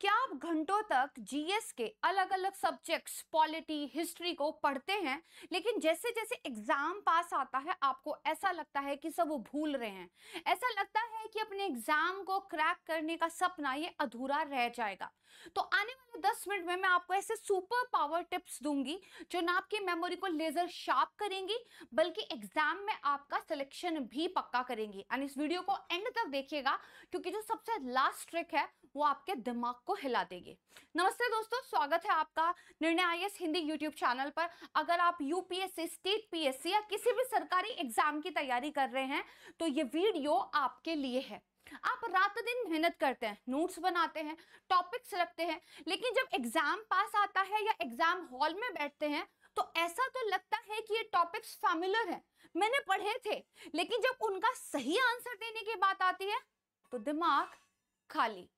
क्या आप घंटों तक जीएस के अलग अलग सब्जेक्ट्स पॉलिटी हिस्ट्री को पढ़ते हैं, लेकिन जैसे जैसे एग्जाम पास आता है आपको ऐसा लगता है कि सब वो भूल रहे हैं। ऐसा लगता है कि अपने एग्जाम को क्रैक करने का सपना ये अधूरा रह जाएगा। तो आने वाले 10 मिनट में मैं आपको ऐसे सुपर पावर टिप्स दूंगी जो ना आपकी मेमोरी को लेजर शार्प करेंगी बल्कि एग्जाम में आपका सिलेक्शन भी पक्का करेंगी। एंड इस वीडियो को एंड तक देखिएगा क्योंकि जो सबसे लास्ट ट्रिक है वो आपके दिमाग को हिला देगी। नमस्ते दोस्तों, स्वागत है आपका निर्णय आईएएस हिंदी यूट्यूब चैनल पर। अगर आप यूपीएससी, स्टेट पीएससी या किसी भी सरकारी एग्जाम की तैयारी कर रहे हैं तो ये वीडियो आपके लिए है। आप रात दिन मेहनत करते हैं, नोट्स बनाते हैं, टॉपिक्स रखते हैं, लेकिन जब एग्जाम पास आता है या एग्जाम हॉल में बैठते हैं तो ऐसा तो लगता है कि ये टॉपिक्स फैमिलियर है, मैंने पढ़े थे, लेकिन जब उनका सही आंसर देने की बात आती है तो दिमाग खाली।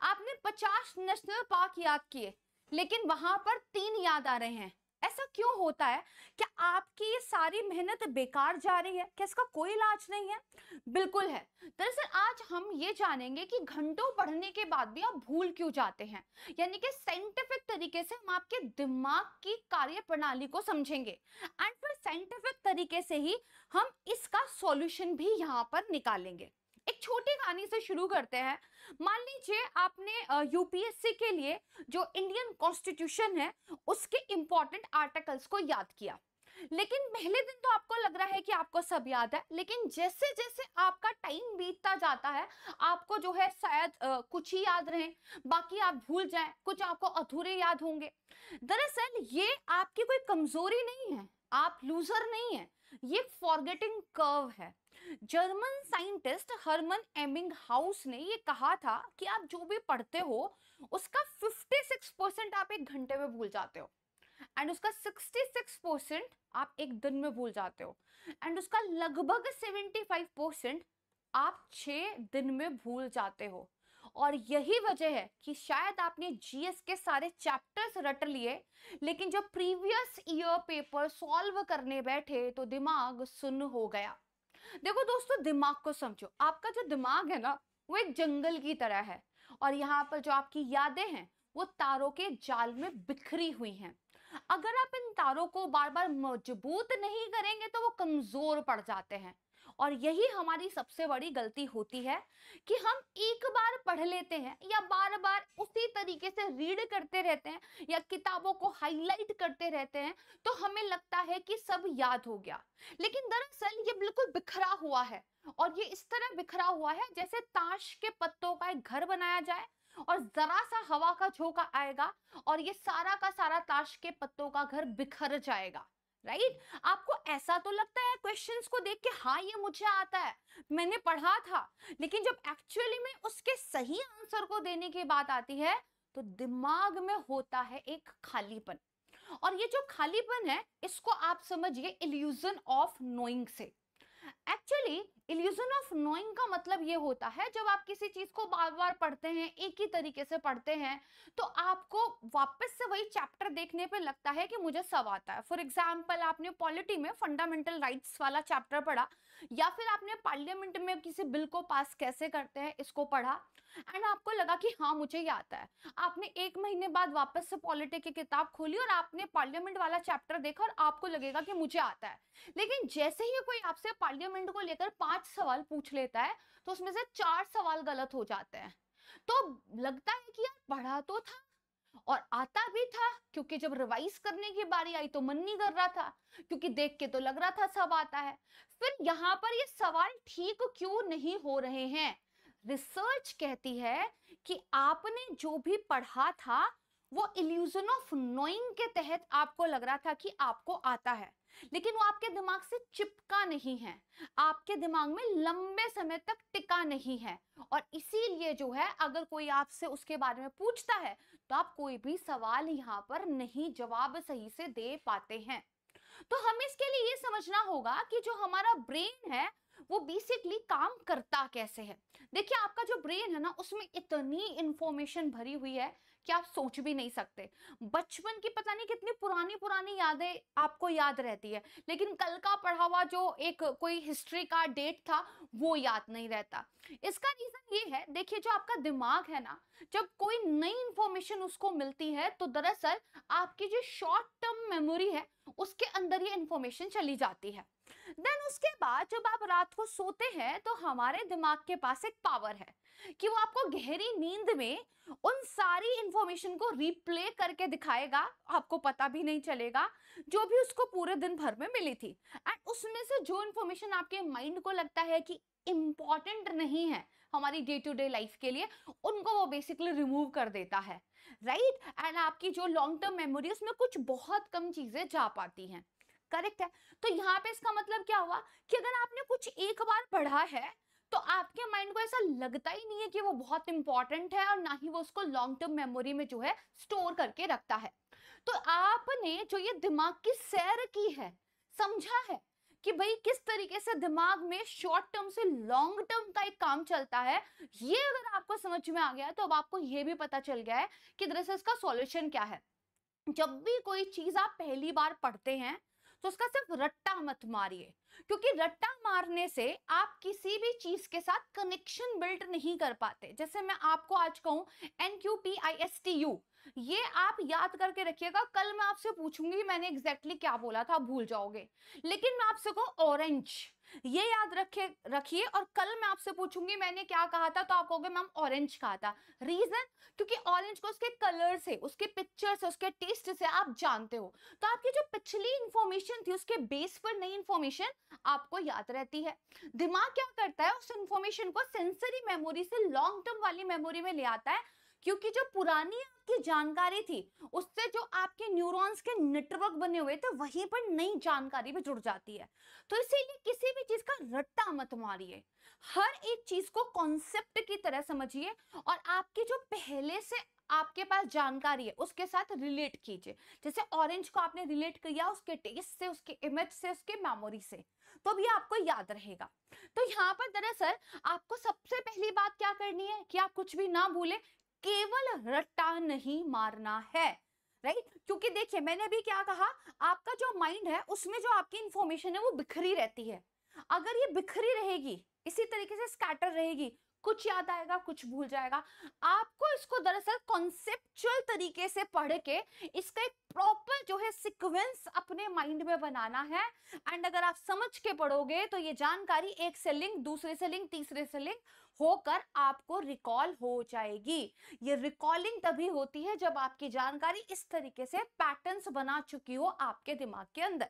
आपने 50 नेशनल पार्क याद किए लेकिन वहां पर 3 याद आ रहे हैं। ऐसा क्यों होता है? क्या आपकी ये सारी मेहनत बेकार जा रही है? क्या इसका कोई इलाज नहीं है? बिल्कुल है। दरअसल आज हम ये जानेंगे कि घंटों पढ़ने के बाद भी आप भूल क्यों जाते हैं, यानी कि साइंटिफिक तरीके से हम आपके दिमाग की कार्य प्रणाली को समझेंगे एंड फिर साइंटिफिक तरीके से ही हम इसका सॉल्यूशन भी यहां पर निकालेंगे। एक छोटी कहानी से शुरू करते हैं। मान लीजिए आपने यूपीएससी के लिए जो इंडियन कॉन्स्टिट्यूशन है उसके इंपॉर्टेंट आर्टिकल्स को याद किया, लेकिन पहले दिन तो आपको लग रहा है कि आपको सब याद है, लेकिन जैसे जैसे आपका टाइम बीतता जाता है आपको जो है शायद कुछ ही याद रहे, बाकी आप भूल जाएं, कुछ आपको अधूरे याद होंगे। दरअसल ये आपकी कोई कमजोरी नहीं है, आप लूजर नहीं है, ये फॉरगेटिंग कर्व है। जर्मन साइंटिस्ट हरमन एबिंगहाउस ने ये कहा था कि आप जो भी पढ़ते हो उसका 56% आप एक घंटे में भूल जाते हो एंड उसका 66% आप एक दिन में भूल जाते हो एंड उसका लगभग 75% आप 6 दिन में भूल जाते हो। और यही वजह है कि शायद आपने जीएस के सारे चैप्टर्स रट लिए, लेकिन जब प्रीवियस ईयर पेपर सॉल्व करने बैठे तो दिमाग सुन्न हो गया। देखो दोस्तों, दिमाग को समझो। आपका जो दिमाग है ना वो एक जंगल की तरह है और यहाँ पर जो आपकी यादें हैं वो तारों के जाल में बिखरी हुई हैं। अगर आप इन तारों को बार बार मजबूत नहीं करेंगे तो वो कमजोर पड़ जाते हैं। और यही हमारी सबसे बड़ी गलती होती है कि हम एक बार पढ़ लेते हैं या बार बार उसी तरीके से रीड करते रहते हैं या किताबों को हाईलाइट करते रहते हैं तो हमें लगता है कि सब याद हो गया, लेकिन दरअसल ये बिल्कुल बिखरा हुआ है। और ये इस तरह बिखरा हुआ है जैसे ताश के पत्तों का एक घर बनाया जाए और जरा सा हवा का झोंका आएगा और ये सारा का सारा ताश के पत्तों का घर बिखर जाएगा। राइट? आपको ऐसा तो लगता है क्वेश्चंस को देख के, हाँ ये मुझे आता है, मैंने पढ़ा था, लेकिन जब एक्चुअली में उसके सही आंसर को देने की बात आती है तो दिमाग में होता है एक खालीपन। और ये जो खालीपन है इसको आप समझिए इल्यूजन ऑफ नोइंग से। एक्चुअली इल्यूजन ऑफ नोइंग का मतलब ये होता है जब आप किसी चीज को बार बार पढ़ते हैं, एक ही तरीके से पढ़ते हैं, तो आपको वापस से वही चैप्टर देखने पे लगता है कि मुझे सब आता है। फॉर एग्जाम्पल, आपने पॉलिटी में फंडामेंटल राइट्स वाला चैप्टर पढ़ा या फिर आपने पार्लियामेंट में किसी बिल को पास कैसे करते हैं इसको पढ़ा एंड आपको लगा कि हाँ मुझे ये आता है। आपने 1 महीने बाद वापस से पॉलिटी की किताब खोली और आपने पार्लियामेंट वाला चैप्टर देखा और आपको लगेगा कि मुझे आता है, लेकिन जैसे ही कोई आपसे पार्लियामेंट को लेकर 5 सवाल पूछ लेता है तो उसमें से 4 सवाल गलत हो जाते हैं। तो लगता है कि यार पढ़ा तो था और आता भी था, क्योंकि जब रिवाइज करने की बारी आई तो मन नहीं कर रहा था, क्योंकि देख के तो लग रहा था सब आता है। फिर यहां पर ये सवाल ठीक क्यों नहीं हो रहे हैं? रिसर्च कहती है कि आपने जो भी पढ़ा था वो इल्यूजन ऑफ नोइंग के तहत आपको लग रहा था कि आपको आता है, लेकिन वो आपके दिमाग से चिपका नहीं है, आपके दिमाग में लंबे समय तक टिका नहीं है। और इसीलिए जो है अगर कोई आपसे उसके बारे में पूछता है तो आप कोई भी सवाल यहां पर नहीं जवाब सही से दे पाते हैं। तो हमें इसके लिए ये समझना होगा कि जो हमारा ब्रेन है वो बेसिकली काम करता कैसे है। देखिए आपका जो ब्रेन है ना, उसमें इतनी इंफॉर्मेशन भरी हुई है कि आप सोच भी नहीं सकते। बचपन की पता नहीं कितनी पुरानी पुरानी यादें आपको याद रहती है, लेकिन कल का पढ़ा हुआ जो एक कोई हिस्ट्री का डेट था वो याद नहीं रहता। इसका रीजन ये है, देखिए जो आपका दिमाग है ना, जब कोई नई इंफॉर्मेशन उसको मिलती है तो दरअसल आपकी जो शॉर्ट टर्म मेमोरी है उसके अंदर ये इंफॉर्मेशन चली जाती है। देन उसके बाद जब आप रात को सोते हैं तो हमारे दिमाग के पास एक पावर है कि वो आपको गहरी नींद में उन सारी इंफॉर्मेशन को रिप्ले करके दिखाएगा, आपको पता भी नहीं चलेगा, जो भी उसको पूरे दिन भर में मिली थी। एंड उसमें से जो इंफॉर्मेशन आपके माइंड को लगता है कि इंपॉर्टेंट नहीं है हमारी डे टू डे लाइफ के लिए, उनको वो बेसिकली रिमूव कर देता है, राइट। एंड आपकी जो लॉन्ग टर्म मेमोरी उसमें कुछ बहुत कम चीजें जा पाती हैं, करेक्ट है। तो यहाँ पे इसका मतलब क्या हुआ कि अगर आपने कुछ एक बार पढ़ा है तो आपके माइंड को ऐसा लगता ही नहीं है कि वो बहुत इंपॉर्टेंट है, और ना ही वो उसको लॉन्ग टर्म मेमोरी में जो है स्टोर करके रखता है। तो आपने जो ये दिमाग की सैर की है, समझा है कि भाई किस तरीके से दिमाग में शॉर्ट टर्म से लॉन्ग टर्म का एक काम चलता है, ये अगर आपको समझ में आ गया तो अब आपको ये भी पता चल गया है कि दरअसल इसका सॉल्यूशन क्या है। जब भी कोई चीज आप पहली बार पढ़ते हैं तो उसका सिर्फ रट्टा मत मारिए, क्योंकि रट्टा मारने से आप किसी भी चीज के साथ कनेक्शन बिल्ड नहीं कर पाते। जैसे मैं आपको आज कहूं NQPISTU, ये आप याद करके रखिएगा, कल मैं आपसे पूछूंगी मैंने एग्जैक्टली क्या बोला था, भूल जाओगे। लेकिन मैं आपसे कहूं ऑरेंज, ये याद रखिए, और कल मैं आपसे पूछूंगी मैंने क्या कहा था तो आप कहोगे मैम ऑरेंज कहा था। रीजन, क्योंकि ऑरेंज को उसके कलर से, उसके पिक्चर से, उसके टेस्ट से आप जानते हो, तो आपकी जो पिछली इंफॉर्मेशन थी उसके बेस पर नई इंफॉर्मेशन आपको याद रहती है। दिमाग क्या करता है, उस इंफॉर्मेशन को सेंसरी मेमोरी से लॉन्ग टर्म वाली मेमोरी में ले आता है, क्योंकि जो पुरानी आपकी जानकारी थी उससे जो आपके न्यूरॉन्स के नेटवर्क बने हुए थे वहीं पर नई जानकारी भी जुड़ जाती है। तो इसीलिए किसी भी चीज का रट्टा मत मारिए, हर एक चीज को कॉन्सेप्ट की तरह समझिए, और आपकी जो पहले से आपके पास जानकारी है उसके साथ रिलेट कीजिए। जैसे ऑरेंज को आपने रिलेट किया उसके टेस्ट से, उसके इमेज से, उसके मेमोरी से, तो भी आपको याद रहेगा। तो यहाँ पर दरअसल आपको सबसे पहली बात क्या करनी है कि आप कुछ भी ना भूले, केवल रट्टा नहीं मारना है, राइट। क्योंकि देखिए मैंने अभी क्या कहा, आपका जो माइंड है उसमें जो आपकी इंफॉर्मेशन है वो बिखरी रहती है। अगर ये बिखरी रहेगी, इसी तरीके से स्कैटर रहेगी, कुछ याद आएगा कुछ भूल जाएगा। आपको इसको दरअसल कॉन्सेप्चुअल तरीके से पढ़ के इसका एक प्रॉपर जो है सीक्वेंस अपने माइंड में बनाना है। एंड अगर आप समझ के पढ़ोगे तो ये जानकारी एक से लिंक, दूसरे से लिंक, तीसरे से लिंक होकर आपको रिकॉल हो जाएगी। ये रिकॉलिंग तभी होती है जब आपकी जानकारी इस तरीके से पैटर्न्स बना चुकी हो आपके दिमाग के अंदर।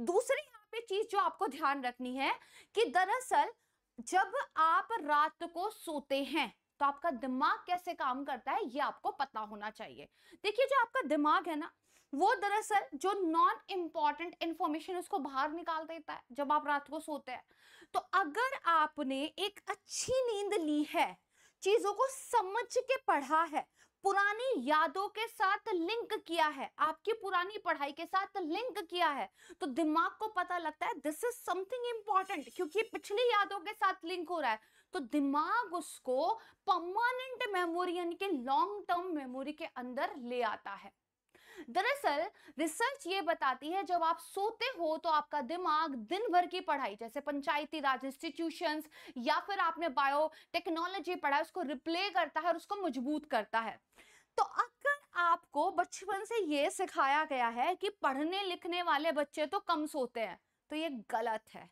दूसरी यहाँ पे चीज जो आपको ध्यान रखनी है कि दरअसल जब आप रात को सोते हैं तो आपका दिमाग कैसे काम करता है ये आपको पता होना चाहिए। देखिए जो आपका दिमाग है ना, वो दरअसल जो नॉन इंपॉर्टेंट इंफॉर्मेशन उसको बाहर निकाल देता है जब आप रात को सोते हैं। तो अगर आपने एक अच्छी नींद ली है, चीजों को समझ के पढ़ा है, पुरानी यादों के साथ लिंक किया है, आपकी पुरानी पढ़ाई के साथ लिंक किया है, तो दिमाग को पता लगता है दिस इज समथिंग इंपॉर्टेंट, क्योंकि पिछली यादों के साथ लिंक हो रहा है। तो दिमाग उसको परमानेंट मेमोरी यानी कि लॉन्ग टर्म मेमोरी के अंदर ले आता है। दरअसल रिसर्च ये बताती है जब आप सोते हो तो आपका दिमाग दिन भर की पढ़ाई, जैसे पंचायती राज इंस्टीट्यूशंस या फिर आपने बायोटेक्नोलॉजी पढ़ा है, उसको रिप्ले करता है और उसको मजबूत करता है। तो अगर आपको बचपन से ये सिखाया गया है कि पढ़ने लिखने वाले बच्चे तो कम सोते हैं, तो ये गलत है।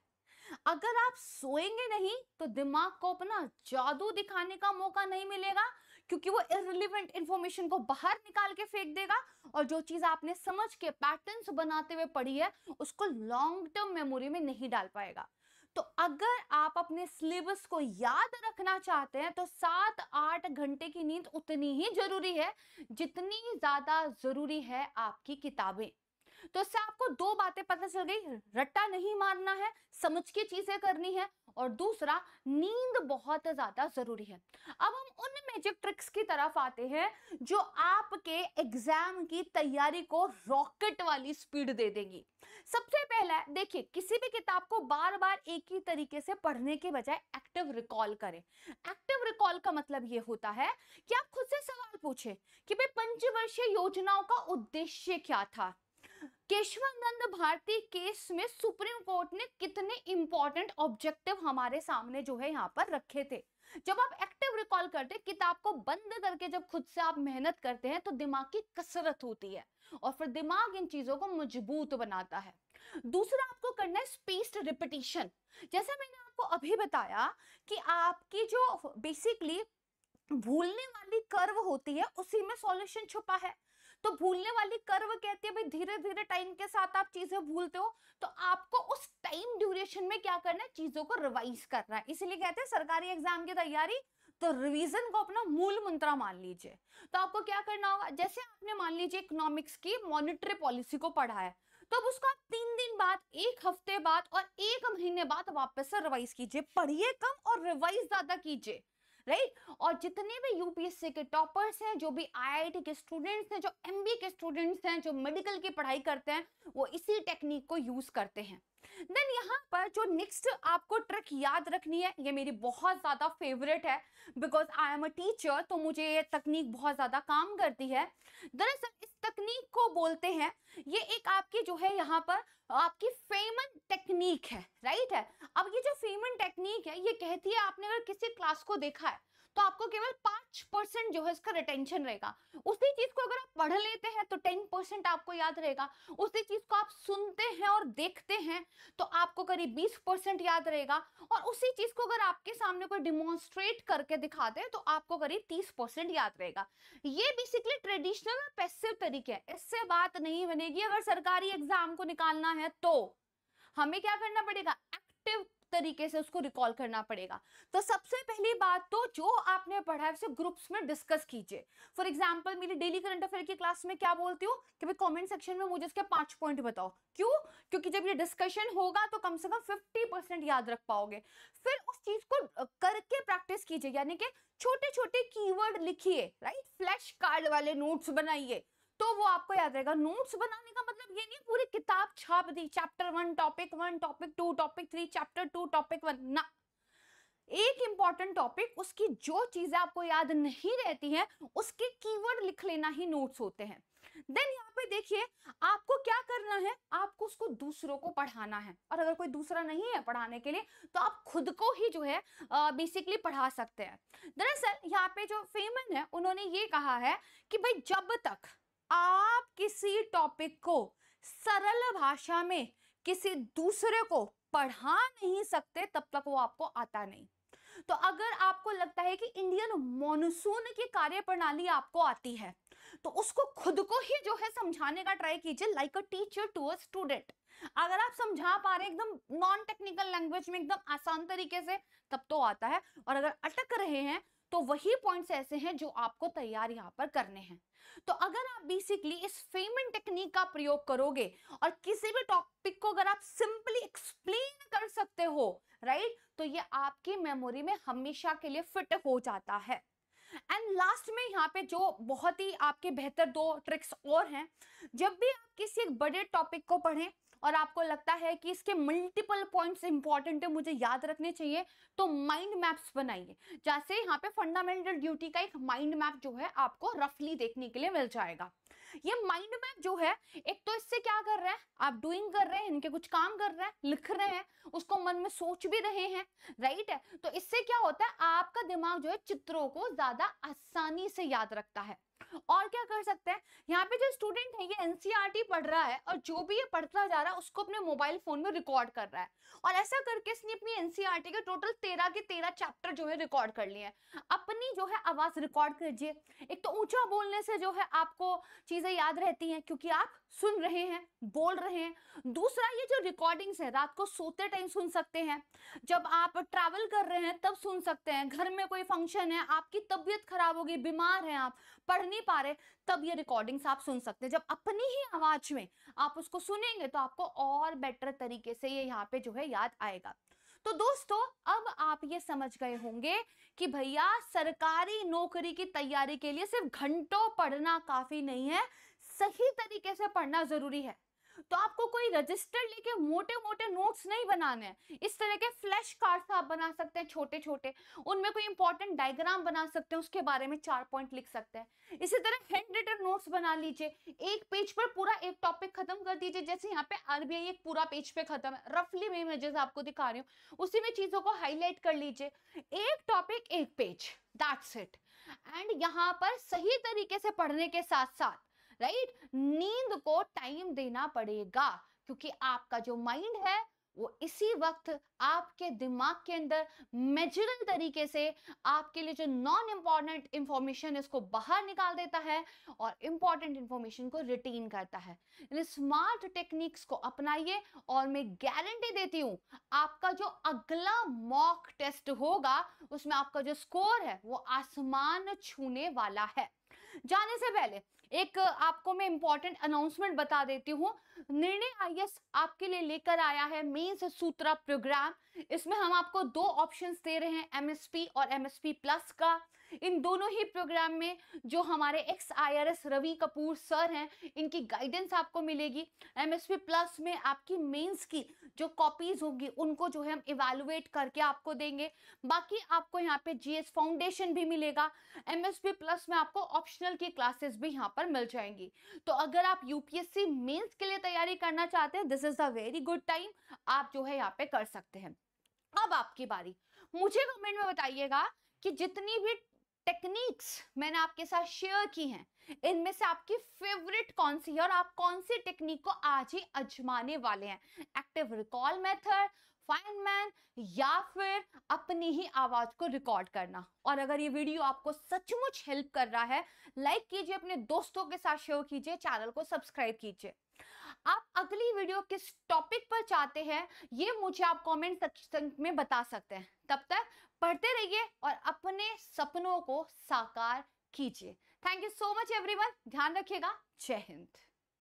अगर आप सोएंगे नहीं तो दिमाग को अपना जादू दिखाने का मौका नहीं मिलेगा, क्योंकि वो इररिलेवेंट इंफॉर्मेशन को बाहर निकाल के फेंक देगा, और जो चीज आपने समझ के पैटर्न्स बनाते हुए पढ़ी है उसको लॉन्ग टर्म मेमोरी में नहीं डाल पाएगा। तो अगर आप अपने सिलेबस को याद रखना चाहते हैं तो 7-8 घंटे की नींद उतनी ही जरूरी है जितनी ज्यादा जरूरी है आपकी किताबें। तो इससे आपको दो बातें पता चल गई, रट्टा नहीं मारना है, समझ के चीजें करनी है, और दूसरा नींद बहुत ज्यादा जरूरी है। अब हम उन मैजिक ट्रिक्स की तरफ आते हैं जो आपके एग्जाम की तैयारी को रॉकेट वाली स्पीड दे देंगी। सबसे पहला है, देखिए किसी भी किताब को बार बार एक ही तरीके से पढ़ने के बजाय एक्टिव रिकॉल करें। एक्टिव रिकॉल का मतलब ये होता है कि आप खुद से सवाल पूछें कि भाई पंचवर्षीय योजनाओं का उद्देश्य क्या था, केशवानंद भारती केस में सुप्रीम कोर्ट ने कितने इंपॉर्टेंट ऑब्जेक्टिव हमारे सामने जो है यहाँ पर रखे थे। जब आप एक्टिव रिकॉल करते हैं, किताब को बंद करके जब खुद से आप मेहनत करते हैं तो दिमाग की कसरत होती है और फिर दिमाग इन चीजों को मजबूत बनाता है। दूसरा आपको करना है स्पेस्ड रिपीटिशन। जैसा मैंने आपको अभी बताया कि आपकी जो बेसिकली भूलने वाली कर्व होती है उसी में सॉल्यूशन छुपा है। तो भूलने वाली कर्व कहती है भाई धीरे धीरे टाइम के साथ आप चीजें भूलते हो, तो आपको उस टाइम ड्यूरेशन में क्या करना है, चीजों को रिवाइज करना है। इसीलिए कहते हैं सरकारी एग्जाम की तैयारी तो रिवीजन को अपना मूल मंत्र मान लीजिए। तो आपको क्या करना होगा, जैसे आपने मान लीजिए इकोनॉमिक्स की मॉनेटरी पॉलिसी को पढ़ा है, तो अब उसको आप 3 दिन बाद, 1 हफ्ते बाद और 1 महीने बाद वापस से रिवाइज कीजिए। पढ़िए कम और रिवाइज ज्यादा कीजिए, राइट। और जितने भी यूपीएससी के टॉपर्स हैं, जो भी आईआईटी के स्टूडेंट्स हैं, जो एमबीए के स्टूडेंट्स हैं, जो मेडिकल की पढ़ाई करते हैं, वो इसी टेक्निक को यूज करते हैं। देन यहाँ पर जो नेक्स्ट आपको ट्रिक याद रखनी है, ये मेरी बहुत ज्यादा फेवरेट है because I am a teacher, तो मुझे ये तकनीक बहुत ज्यादा काम करती है। दरअसल इस तकनीक को बोलते हैं, ये एक आपकी जो है यहाँ पर आपकी फेमन टेक्निक है, राइट है। अब ये जो फेमन टेक्निक है, ये कहती है आपने अगर किसी क्लास को देखा है तो आपको केवल 5% जो है इसका रिटेंशन रहेगा। उसी चीज को अगर आप पढ़ लेते हैं तो 10% आपको याद रहेगा। उसी चीज को आप सुनते हैं और देखते हैं तो आपको करीब 20% याद रहेगा। और उसी चीज को अगर आपके सामने कोई डिमॉन्स्ट्रेट करके दिखाते हैं तो आपको करीब 30% याद रहेगा। ये बेसिकली ट्रेडिशनल और पैसिव तरीके है, इससे बात नहीं बनेगी। अगर सरकारी एग्जाम को निकालना है तो हमें क्या करना पड़ेगा, एक्टिव तरीके से उसको रिकॉल करना पड़ेगा। तो सबसे पहली बात तो जो आपने पढ़ा है उसे ग्रुप्स में डिस्कस कीजिए। फॉर एग्जांपल मेरी डेली करंट अफेयर की क्लास में क्या बोलती हूँ कि भाई कमेंट सेक्शन में मुझे इसके 5 पॉइंट बताओ। क्यों? क्योंकि जब ये डिस्कशन होगा तो कम से कम 50% याद रख पाओगे। फिर उस चीज को करके प्रैक्टिस कीजिए, यानी कि छोटे छोटे कीवर्ड लिखिए, राइट। फ्लैश कार्ड वाले नोट्स बनाइए तो वो आपको याद रहेगा। नोट्स बनाने का मतलब ये नहीं पूरी किताब छाप दी, chapter 1 topic 1 topic 2 topic 3 chapter 2 topic 1 ना। एक इंपॉर्टेंट टॉपिक, उसकी जो चीजें आपको याद नहीं रहती हैं उसके कीवर्ड लिख लेना ही नोट्स होते हैं। देन यहाँ पे देखिए आपको क्या करना है, आपको उसको दूसरों को पढ़ाना है। और अगर कोई दूसरा नहीं है पढ़ाने के लिए तो आप खुद को ही जो है बेसिकली पढ़ा सकते हैं। दरअसल यहाँ पे जो फेमन है उन्होंने ये कहा है कि भाई जब तक आप किसी टॉपिक को सरल भाषा में किसी दूसरे को पढ़ा नहीं सकते तब तक वो आपको आता नहीं। तो अगर आपको लगता है कि इंडियन मॉनसून की कार्यप्रणाली आपको आती है तो उसको खुद को ही जो है समझाने का ट्राई कीजिए, like a teacher to a student. अगर आप समझा पा रहे हैं एकदम नॉन टेक्निकल लैंग्वेज में, एकदम आसान तरीके से, तब तो आता है। और अगर अटक रहे हैं तो वही पॉइंट्स ऐसे हैं जो आपको तैयार यहाँ पर करने हैं। तो अगर आप बेसिकली इस फेमन टेक्निक का प्रयोग करोगे और किसी भी टॉपिक को अगर आप सिंपली एक्सप्लेन कर सकते हो, राइट, तो ये आपकी मेमोरी में हमेशा के लिए फिट हो जाता है। एंड लास्ट में यहाँ पे जो बहुत ही आपके बेहतर 2 ट्रिक्स और हैं, जब भी आप किसी एक बड़े टॉपिक को पढ़ें और आपको लगता है कि इसके मल्टीपल पॉइंट्स इंपॉर्टेंट है, मुझे याद रखने चाहिए, तो माइंड मैप्स बनाइए। जैसे यहाँ पे फंडामेंटल ड्यूटी का एक माइंड मैप जो है आपको रफली देखने के लिए मिल जाएगा। ये माइंड मैप जो है, एक तो इससे क्या कर रहे हैं, आप डूइंग कर रहे हैं, इनके कुछ काम कर रहे हैं, लिख रहे हैं, उसको मन में सोच भी रहे हैं, राइट है। तो इससे क्या होता है, आपका दिमाग जो है चित्रों को ज्यादा आसानी से याद रखता है। और क्या कर सकते हैं, यहाँ पे जो स्टूडेंट है ये एनसीईआरटी पढ़ रहा है और जो भी ये पढ़ता जा रहा है उसको अपने मोबाइल फोन में रिकॉर्ड कर रहा है। और ऐसा करके इसने अपनी एनसीईआरटी के टोटल 13 के 13 चैप्टर जो है रिकॉर्ड कर लिए हैं। अपनी जो है आवाज रिकॉर्ड कीजिए। एक तो ऊंचा बोलने से जो है आपको चीजें याद रहती हैं क्योंकि आप सुन रहे हैं, बोल रहे हैं। दूसरा, ये जो रिकॉर्डिंग्स है रात को सोते टाइम सुन सकते हैं, जब आप ट्रैवल कर रहे हैं तब सुन सकते हैं, घर में कोई फंक्शन है, आपकी तबीयत खराब होगी, बीमार हैं आप, पढ़ नहीं पा रहे, तब ये रिकॉर्डिंग्स आप सुन सकते हैं। जब अपनी ही आवाज में आप उसको सुनेंगे तो आपको और बेटर तरीके से ये यहाँ पे जो है याद आएगा। तो दोस्तों अब आप ये समझ गए होंगे कि भैया सरकारी नौकरी की तैयारी के लिए सिर्फ घंटों पढ़ना काफी नहीं है, सही तरीके से पढ़ना जरूरी है। तो आपको कोई रजिस्टर लेके मोटे मोटे नोट्स नहीं बनाने हैं। इस तरह के फ्लैश कार्ड्स आप बना सकते हैं छोटे छोटे, उनमें कोई इंपॉर्टेंट डायग्राम बना सकते हैं, उसके बारे में 4 पॉइंट लिख सकते हैं। इसी तरह हैंड रिटन नोट्स बना लीजिए, एक पेज पर पूरा एक टॉपिक खत्म कर दीजिए। जैसे यहाँ पे आरबीआई एक पूरा पेज पे खत्म है, रफली मैं इमेजेस आपको दिखा रही हूँ, उसी में चीजों को हाईलाइट कर लीजिए। एक टॉपिक एक पेज, दैट्स इट। एंड यहाँ पर सही तरीके से पढ़ने के साथ साथ राइट, नींद को टाइम देना पड़ेगा, क्योंकि आपका जो माइंड है वो इसी वक्त आपके दिमाग के अंदर मेजरल तरीके से आपके लिए जो नॉन इंपॉर्टेंट इंफॉर्मेशन है उसको बाहर निकाल देता है और इंपॉर्टेंट इंफॉर्मेशन को रिटेन करता है। स्मार्ट टेक्निक्स को अपनाइए और मैं गारंटी देती हूं आपका जो अगला मॉक टेस्ट होगा उसमें आपका जो स्कोर है वो आसमान छूने वाला है। जाने से पहले एक आपको मैं इंपॉर्टेंट अनाउंसमेंट बता देती हूँ। निर्णय आईएएस आपके लिए लेकर आया है मेंस सूत्रा प्रोग्राम। इसमें हम आपको 2 ऑप्शंस दे रहे हैं, एमएसपी और एमएसपी प्लस का। इन दोनों ही प्रोग्राम में जो हमारे ex IRS Ravi Kapoor sir हैं, इनकी गाइडेंस आपको मिलेगी। एमएसपी प्लस में आपकी मेंस की जो कॉपीज होंगी उनको जो है हम इवैल्यूएट करके आपको देंगे। बाकी आपको यहाँ पे जीएस फाउंडेशन भी मिलेगा। एमएसपी प्लस में आपको ऑप्शनल की क्लासेस भी यहाँ पर मिल जाएंगी। तो अगर आप यूपीएससी मेंस के लिए तैयारी करना चाहते हैं, this is a very good time, आप जो है यहाँ पे कर सकते हैं। अब आपकी बारी, मुझे कमेंट में बताइएगा कि जितनी भी टेक्निक्स मैंने आपके साथ शेयर की हैं इनमें से आपकी फेवरेट कौन सी है और आप कौन सी टेक्निक को आज ही आजमाने वाले हैं। एक्टिव रिकॉल मेथड, फाइनमैन, या फिर अपनी ही आवाज को रिकॉर्ड करना। और अगर ये वीडियो आपको सचमुच हेल्प कर रहा है, लाइक कीजिए, अपने दोस्तों के साथ शेयर कीजिए, चैनल को सब्सक्राइब कीजिए। आप अगली वीडियो किस टॉपिक पर चाहते हैं ये मुझे आप कमेंट सेक्शन में बता सकते हैं। तब तक पढ़ते रहिए और अपने सपनों को साकार कीजिए। Thank you so much everyone, ध्यान रखिएगा। जय हिंद।